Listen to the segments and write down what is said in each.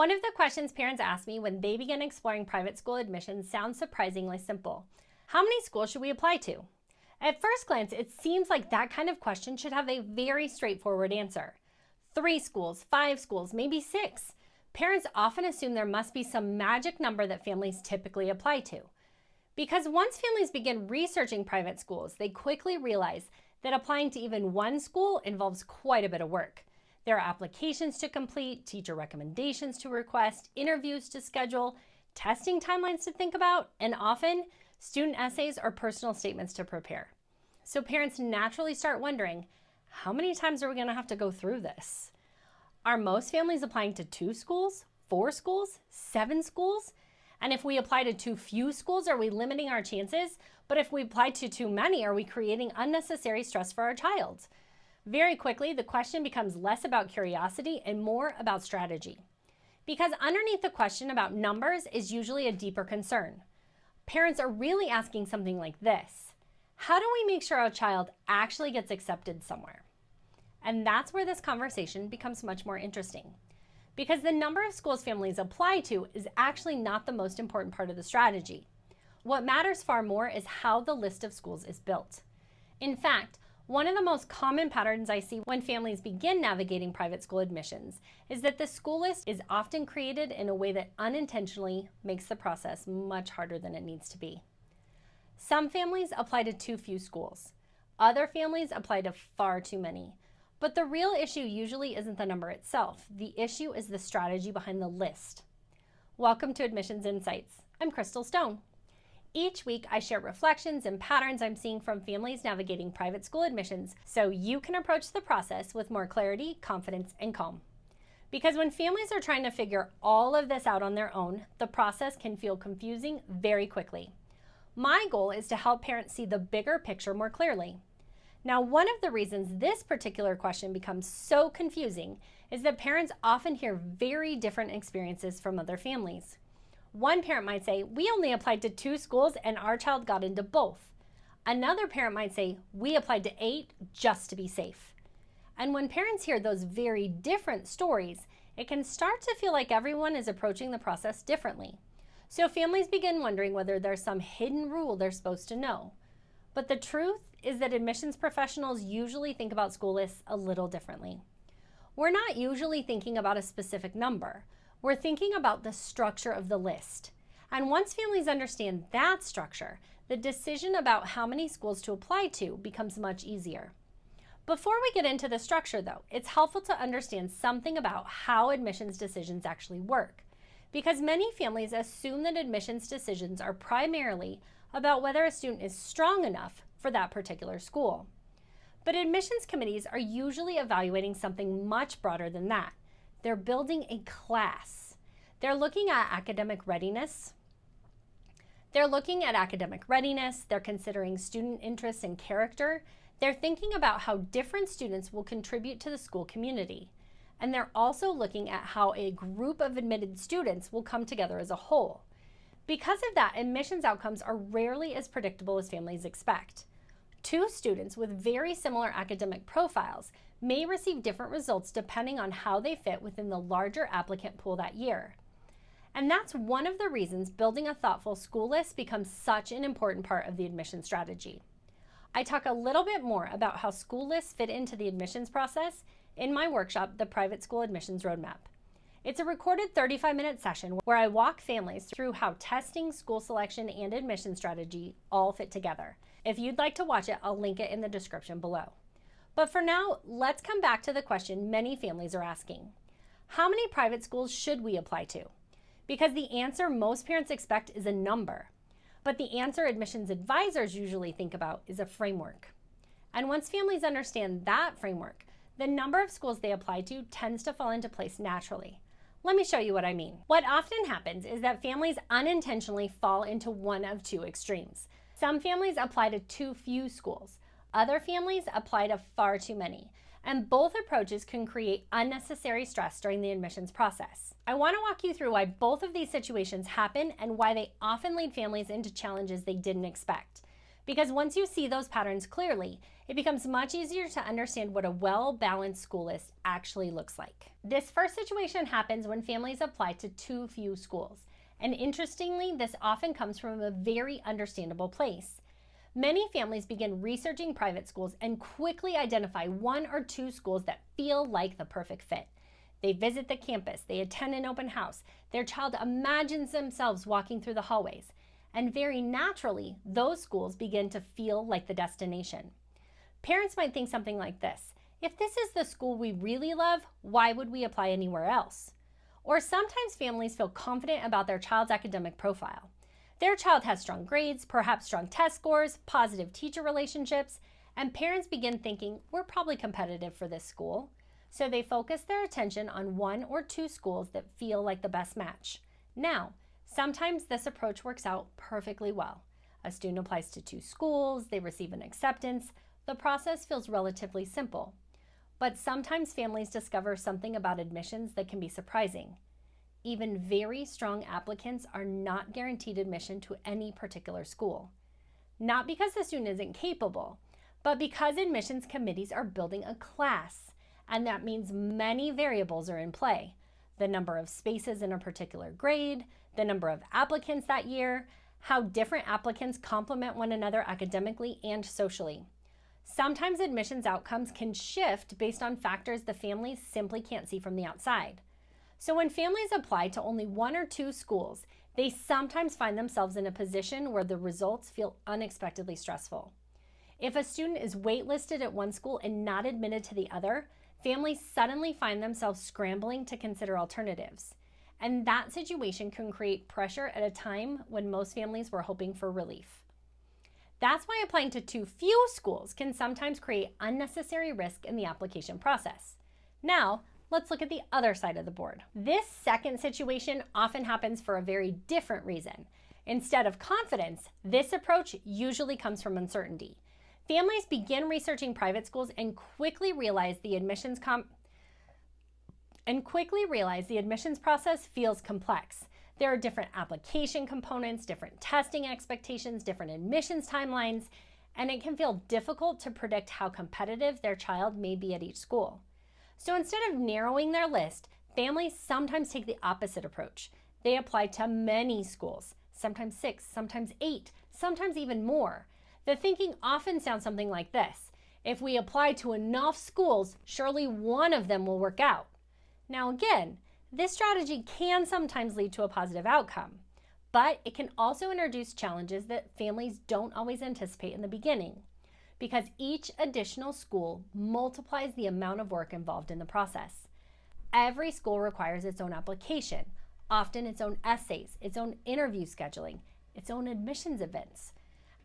One of the questions parents ask me when they begin exploring private school admissions sounds surprisingly simple. How many schools should we apply to? At first glance, it seems like that kind of question should have a very straightforward answer. 3 schools, 5 schools, maybe 6. Parents often assume there must be some magic number that families typically apply to. Because once families begin researching private schools, they quickly realize that applying to even one school involves quite a bit of work. There are applications to complete, teacher recommendations to request, interviews to schedule, testing timelines to think about, and often student essays or personal statements to prepare. So parents naturally start wondering, how many times are we going to have to go through this? Are most families applying to 2 schools, 4 schools, 7 schools? And if we apply to too few schools, are we limiting our chances? But if we apply to too many, are we creating unnecessary stress for our child? Very quickly, the question becomes less about curiosity and more about strategy. Because underneath the question about numbers is usually a deeper concern. Parents are really asking something like this: how do we make sure our child actually gets accepted somewhere? And that's where this conversation becomes much more interesting. Because the number of schools families apply to is actually not the most important part of the strategy. What matters far more is how the list of schools is built. In fact, one of the most common patterns I see when families begin navigating private school admissions is that the school list is often created in a way that unintentionally makes the process much harder than it needs to be. Some families apply to too few schools. Other families apply to far too many. But the real issue usually isn't the number itself. The issue is the strategy behind the list. Welcome to Admissions Insights. I'm Crystal Stone. Each week, I share reflections and patterns I'm seeing from families navigating private school admissions so you can approach the process with more clarity, confidence, and calm. Because when families are trying to figure all of this out on their own, the process can feel confusing very quickly. My goal is to help parents see the bigger picture more clearly. Now, one of the reasons this particular question becomes so confusing is that parents often hear very different experiences from other families. One parent might say, we only applied to 2 schools and our child got into both. Another parent might say, we applied to 8 just to be safe. And when parents hear those very different stories, it can start to feel like everyone is approaching the process differently. So families begin wondering whether there's some hidden rule they're supposed to know. But the truth is that admissions professionals usually think about school lists a little differently. We're not usually thinking about a specific number. We're thinking about the structure of the list. And once families understand that structure, the decision about how many schools to apply to becomes much easier. Before we get into the structure, though, it's helpful to understand something about how admissions decisions actually work. Because many families assume that admissions decisions are primarily about whether a student is strong enough for that particular school. But admissions committees are usually evaluating something much broader than that. They're building a class. They're looking at academic readiness. They're considering student interests and character. They're thinking about how different students will contribute to the school community. And they're also looking at how a group of admitted students will come together as a whole. Because of that, admissions outcomes are rarely as predictable as families expect. 2 students with very similar academic profiles may receive different results depending on how they fit within the larger applicant pool that year. And that's one of the reasons building a thoughtful school list becomes such an important part of the admission strategy. I talk a little bit more about how school lists fit into the admissions process in my workshop, The Private School Admissions Roadmap. It's a recorded 35-minute session where I walk families through how testing, school selection, and admission strategy all fit together. If you'd like to watch it, I'll link it in the description below. But for now, let's come back to the question many families are asking. How many private schools should we apply to? Because the answer most parents expect is a number. But the answer admissions advisors usually think about is a framework. And once families understand that framework, the number of schools they apply to tends to fall into place naturally. Let me show you what I mean. What often happens is that families unintentionally fall into one of 2 extremes. Some families apply to too few schools. Other families apply to far too many. And both approaches can create unnecessary stress during the admissions process. I want to walk you through why both of these situations happen and why they often lead families into challenges they didn't expect. Because once you see those patterns clearly, it becomes much easier to understand what a well-balanced school list actually looks like. This first situation happens when families apply to too few schools. And interestingly, this often comes from a very understandable place. Many families begin researching private schools and quickly identify one or two schools that feel like the perfect fit. They visit the campus, they attend an open house, their child imagines themselves walking through the hallways, and very naturally, those schools begin to feel like the destination. Parents might think something like this: if this is the school we really love, why would we apply anywhere else? Or sometimes families feel confident about their child's academic profile. Their child has strong grades, perhaps strong test scores, positive teacher relationships, and parents begin thinking, we're probably competitive for this school. So they focus their attention on one or two schools that feel like the best match. Now, sometimes this approach works out perfectly well. A student applies to two schools, they receive an acceptance. The process feels relatively simple. But sometimes families discover something about admissions that can be surprising. Even very strong applicants are not guaranteed admission to any particular school. Not because the student isn't capable, but because admissions committees are building a class, and that means many variables are in play. The number of spaces in a particular grade, the number of applicants that year, how different applicants complement one another academically and socially. Sometimes admissions outcomes can shift based on factors the families simply can't see from the outside. So when families apply to only one or two schools, they sometimes find themselves in a position where the results feel unexpectedly stressful. If a student is waitlisted at one school and not admitted to the other, families suddenly find themselves scrambling to consider alternatives. And that situation can create pressure at a time when most families were hoping for relief. That's why applying to too few schools can sometimes create unnecessary risk in the application process. Now, let's look at the other side of the board. This second situation often happens for a very different reason. Instead of confidence, this approach usually comes from uncertainty. Families begin researching private schools and quickly realize the admissions process feels complex. There are different application components, different testing expectations, different admissions timelines, and it can feel difficult to predict how competitive their child may be at each school. So instead of narrowing their list, families sometimes take the opposite approach. They apply to many schools, sometimes 6, sometimes 8, sometimes even more. The thinking often sounds something like this: if we apply to enough schools, surely one of them will work out. Now again, this strategy can sometimes lead to a positive outcome, but it can also introduce challenges that families don't always anticipate in the beginning, because each additional school multiplies the amount of work involved in the process. Every school requires its own application, often its own essays, its own interview scheduling, its own admissions events.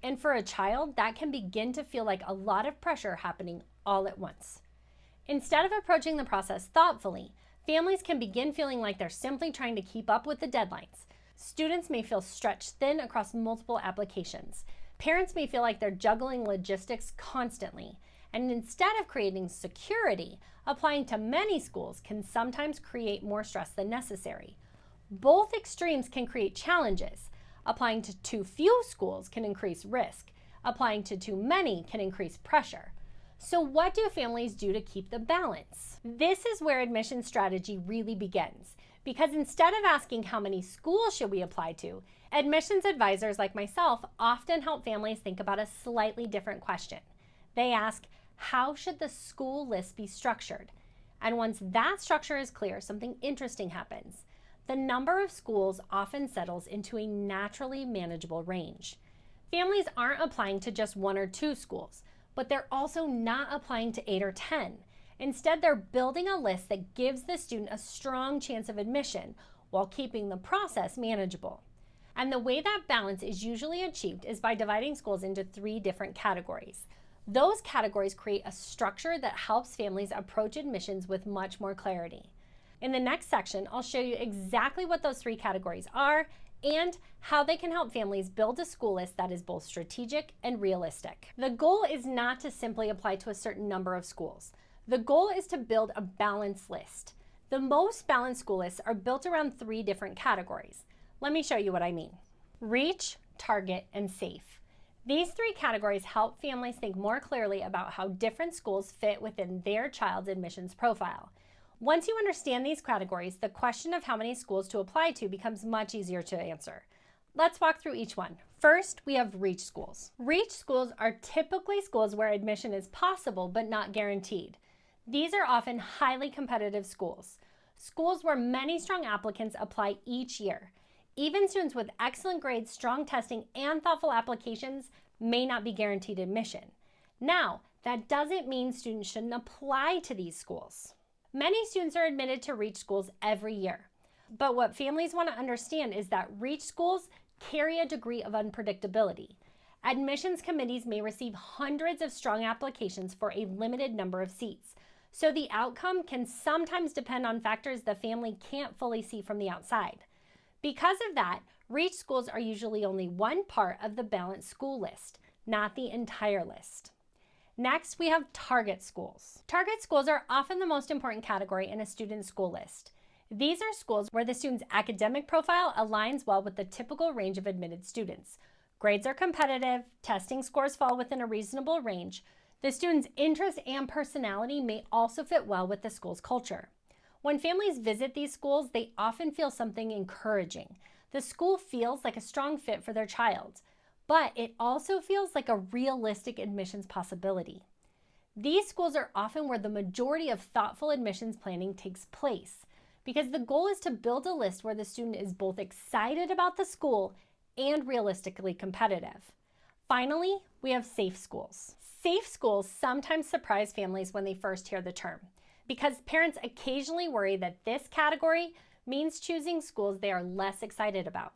And for a child, that can begin to feel like a lot of pressure happening all at once. Instead of approaching the process thoughtfully, families can begin feeling like they're simply trying to keep up with the deadlines. Students may feel stretched thin across multiple applications. Parents may feel like they're juggling logistics constantly. And instead of creating security, applying to many schools can sometimes create more stress than necessary. Both extremes can create challenges. Applying to too few schools can increase risk. Applying to too many can increase pressure. So what do families do to keep the balance? This is where admission strategy really begins, because instead of asking how many schools should we apply to, admissions advisors like myself often help families think about a slightly different question. They ask, how should the school list be structured? And once that structure is clear, something interesting happens. The number of schools often settles into a naturally manageable range. Families aren't applying to just one or two schools, but they're also not applying to 8 or 10. Instead, they're building a list that gives the student a strong chance of admission while keeping the process manageable. And the way that balance is usually achieved is by dividing schools into 3 different categories. Those categories create a structure that helps families approach admissions with much more clarity. In the next section, I'll show you exactly what those 3 categories are and how they can help families build a school list that is both strategic and realistic. The goal is not to simply apply to a certain number of schools. The goal is to build a balanced list. The most balanced school lists are built around 3 different categories. Let me show you what I mean. Reach, target, and safe. These three categories help families think more clearly about how different schools fit within their child's admissions profile. Once you understand these categories, the question of how many schools to apply to becomes much easier to answer. Let's walk through each one. First, we have REACH schools. REACH schools are typically schools where admission is possible but not guaranteed. These are often highly competitive schools. Schools where many strong applicants apply each year. Even students with excellent grades, strong testing, and thoughtful applications may not be guaranteed admission. Now, that doesn't mean students shouldn't apply to these schools. Many students are admitted to REACH schools every year. But what families want to understand is that REACH schools carry a degree of unpredictability. Admissions committees may receive hundreds of strong applications for a limited number of seats. So the outcome can sometimes depend on factors the family can't fully see from the outside. Because of that, REACH schools are usually only one part of the balanced school list, not the entire list. Next, we have target schools. Target schools are often the most important category in a student's school list. These are schools where the student's academic profile aligns well with the typical range of admitted students. Grades are competitive, testing scores fall within a reasonable range. The student's interest and personality may also fit well with the school's culture. When families visit these schools, they often feel something encouraging. The school feels like a strong fit for their child, but it also feels like a realistic admissions possibility. These schools are often where the majority of thoughtful admissions planning takes place, because the goal is to build a list where the student is both excited about the school and realistically competitive. Finally, we have safe schools. Safe schools sometimes surprise families when they first hear the term, because parents occasionally worry that this category means choosing schools they are less excited about.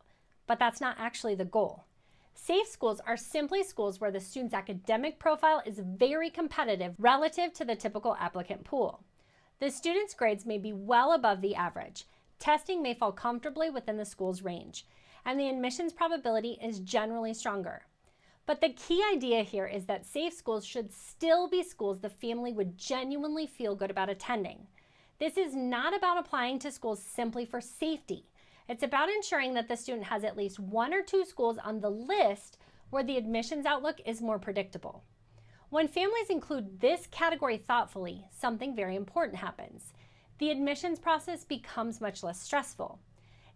But that's not actually the goal. Safe schools are simply schools where the student's academic profile is very competitive relative to the typical applicant pool. The student's grades may be well above the average, testing may fall comfortably within the school's range, and the admissions probability is generally stronger. But the key idea here is that safe schools should still be schools the family would genuinely feel good about attending. This is not about applying to schools simply for safety. It's about ensuring that the student has at least one or two schools on the list where the admissions outlook is more predictable. When families include this category thoughtfully, something very important happens. The admissions process becomes much less stressful.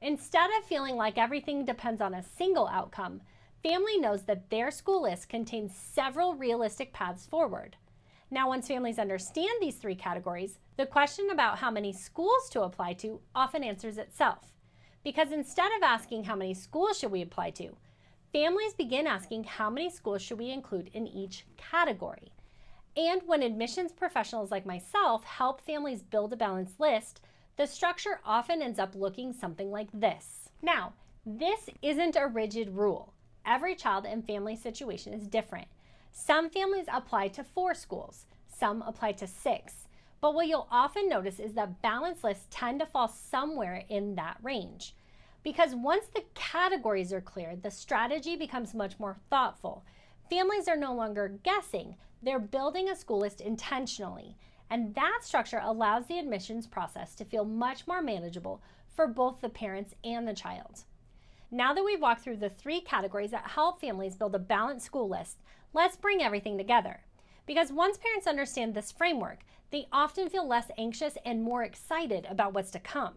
Instead of feeling like everything depends on a single outcome, family knows that their school list contains several realistic paths forward. Now, once families understand these three categories, the question about how many schools to apply to often answers itself. Because instead of asking how many schools should we apply to, families begin asking how many schools should we include in each category. And when admissions professionals like myself help families build a balanced list, the structure often ends up looking something like this. Now, this isn't a rigid rule. Every child and family situation is different. Some families apply to 4 schools, some apply to 6. But what you'll often notice is that balanced lists tend to fall somewhere in that range. Because once the categories are clear, the strategy becomes much more thoughtful. Families are no longer guessing, they're building a school list intentionally. And that structure allows the admissions process to feel much more manageable for both the parents and the child. Now that we've walked through the 3 categories that help families build a balanced school list, let's bring everything together. Because once parents understand this framework, they often feel less anxious and more excited about what's to come.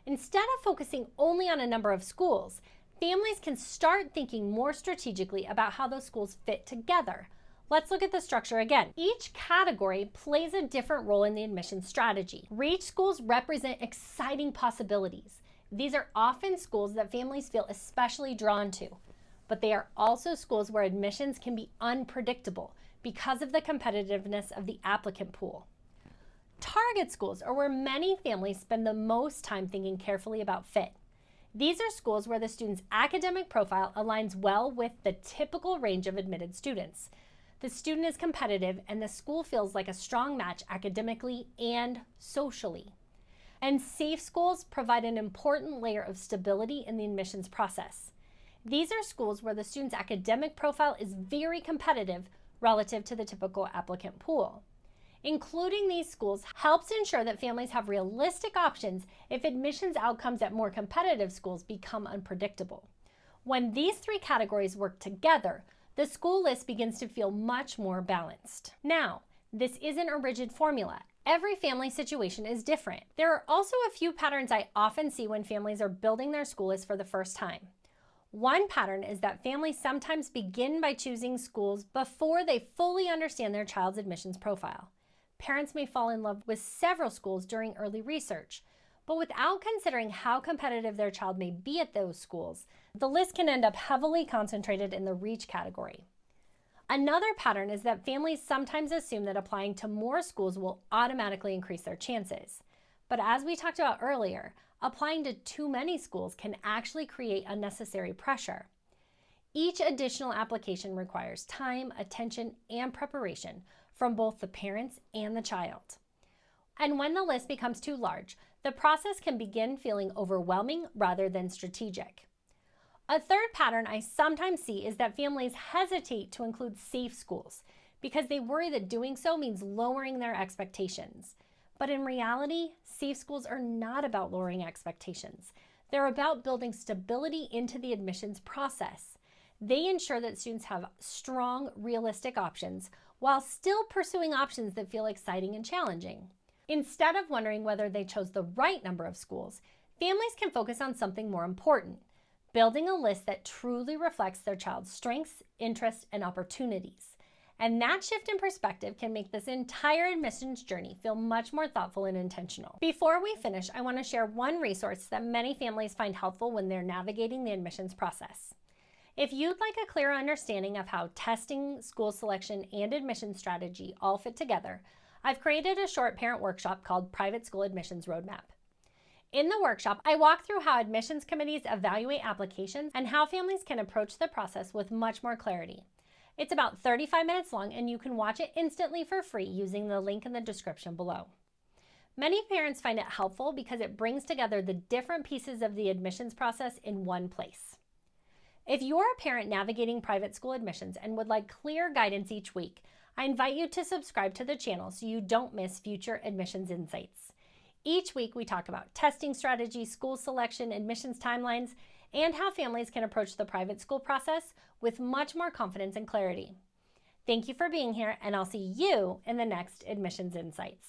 Instead of focusing only on a number of schools, families can start thinking more strategically about how those schools fit together. Let's look at the structure again. Each category plays a different role in the admissions strategy. REACH schools represent exciting possibilities. These are often schools that families feel especially drawn to, but they are also schools where admissions can be unpredictable because of the competitiveness of the applicant pool. Target schools are where many families spend the most time thinking carefully about fit. These are schools where the student's academic profile aligns well with the typical range of admitted students. The student is competitive and the school feels like a strong match academically and socially. And safe schools provide an important layer of stability in the admissions process. These are schools where the student's academic profile is very competitive relative to the typical applicant pool. Including these schools helps ensure that families have realistic options if admissions outcomes at more competitive schools become unpredictable. When these 3 categories work together, The school list begins to feel much more balanced. Now, this isn't a rigid formula. Every family situation is different. There are also a few patterns I often see when families are building their school list for the first time. One pattern is that families sometimes begin by choosing schools before they fully understand their child's admissions profile. Parents may fall in love with several schools during early research, but without considering how competitive their child may be at those schools, the list can end up heavily concentrated in the reach category. Another pattern is that families sometimes assume that applying to more schools will automatically increase their chances. But as we talked about earlier, applying to too many schools can actually create unnecessary pressure. Each additional application requires time, attention, and preparation from both the parents and the child. And when the list becomes too large, the process can begin feeling overwhelming rather than strategic. A third pattern I sometimes see is that families hesitate to include safe schools because they worry that doing so means lowering their expectations. But in reality, safe schools are not about lowering expectations. They're about building stability into the admissions process. They ensure that students have strong, realistic options while still pursuing options that feel exciting and challenging. Instead of wondering whether they chose the right number of schools, families can focus on something more important: building a list that truly reflects their child's strengths, interests, and opportunities. And that shift in perspective can make this entire admissions journey feel much more thoughtful and intentional. Before we finish, I want to share one resource that many families find helpful when they're navigating the admissions process. If you'd like a clearer understanding of how testing, school selection, and admissions strategy all fit together, I've created a short parent workshop called Private School Admissions Roadmap. In the workshop, I walk through how admissions committees evaluate applications and how families can approach the process with much more clarity. It's about 35 minutes long, and you can watch it instantly for free using the link in the description below. Many parents find it helpful because it brings together the different pieces of the admissions process in one place. If you're a parent navigating private school admissions and would like clear guidance each week, I invite you to subscribe to the channel so you don't miss future admissions insights. Each week we talk about testing strategies, school selection, admissions timelines, and how families can approach the private school process with much more confidence and clarity. Thank you for being here, and I'll see you in the next Admissions Insights.